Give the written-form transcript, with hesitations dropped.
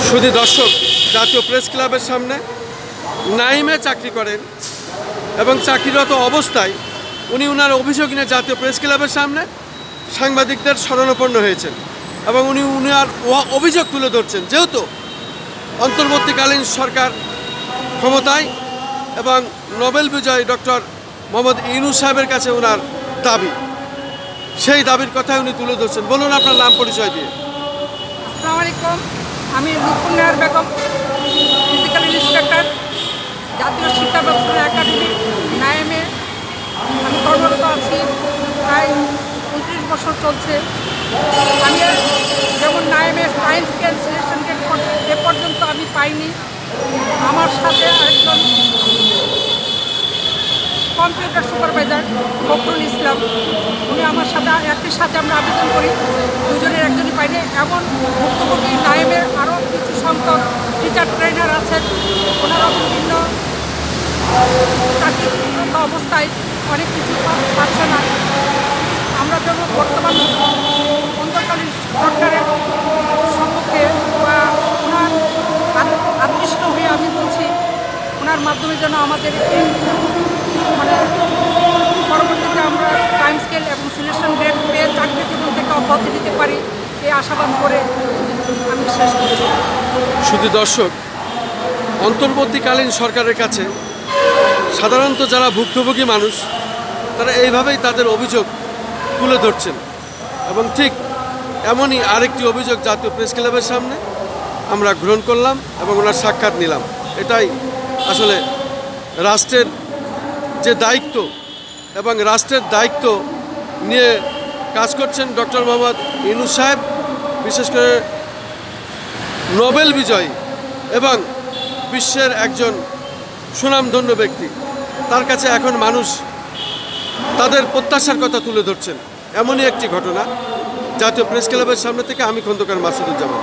শুধু দর্শক, জাতীয় প্রেস ক্লাবের সামনে নাইমে চাকরি করেন এবং চাকরিরত অবস্থায় উনি ওনার অভিযোগ নিয়ে জাতীয় প্রেস ক্লাবের সামনে সাংবাদিকদের শরণাপন্ন হয়েছেন এবং উনি ওনার অভিযোগ তুলে ধরছেন। যেহেতু অন্তর্বর্তীকালীন সরকার ক্ষমতায় এবং নোবেল বিজয়ী ডক্টর মোহাম্মদ ইউনূস সাহেবের কাছে ওনার দাবি, সেই দাবির কথাই উনি তুলে ধরছেন। বলুন আপনার নাম পরিচয় দিয়ে। আসসালামু আলাইকুম, আমি লুৎফুন নেহার বেগম, ফিজিক্যাল ইন্সট্রাক্টর, জাতীয় শিক্ষা ব্যবস্থা একাডেমি নাইমে আমি কর্মরত আছি। প্রায় 29 বছর চলছে। আমি যেমন নাইমে টাইম স্কেল সিলেকশন এ পর্যন্ত আমি পাইনি। আমার সাথে আরেকজন কম্পিউটার সুপারভাইজার ফখরুল ইসলাম, উনি আমার সাথে একই সাথে আমরা আবেদন করি, দুজনের একজনই পাইনি। এমন ভুক্তভোগী নাইমের আরও কিছু সংখ্যক টিচার ট্রেনার আছেন, ওনারা বিভিন্ন চাকরিরত অবস্থায় অনেক কিছু পাচ্ছে না। আমরা যেন বর্তমান অন্তর্কালীন সরকারের সম্মুখে বা ওনার আকৃষ্ট হয়ে আমি বলছি, ওনার মাধ্যমে যেন আমাদের মানে পরবর্তীতে আমরা টাইম স্কেল এবং সিলেকশন গ্রেড পেয়ে চাকরি জীবন থেকে অব্যাহতি দিতে পারি, এই আশাবাদ করে আমি শেষ করছি। শুধু দর্শক, অন্তর্বর্তীকালীন সরকারের কাছে সাধারণত যারা ভুক্তভোগী মানুষ তারা এইভাবেই তাদের অভিযোগ তুলে ধরছেন এবং ঠিক এমনই আরেকটি অভিযোগ জাতীয় প্রেস ক্লাবের সামনে আমরা গ্রহণ করলাম এবং ওনার সাক্ষাৎ নিলাম। এটাই আসলে রাষ্ট্রের যে দায়িত্ব এবং রাষ্ট্রের দায়িত্ব নিয়ে কাজ করছেন ডক্টর মোহাম্মদ ইউনূস সাহেব, বিশেষ করে নোবেল বিজয়ী এবং বিশ্বের একজন সুনামধন্য ব্যক্তি। তার কাছে এখন মানুষ তাদের প্রত্যাশার কথা তুলে ধরছেন। এমনই একটি ঘটনা জাতীয় প্রেস ক্লাবের সামনে থেকে আমি খন্দকার মাসুদুজ্জামান।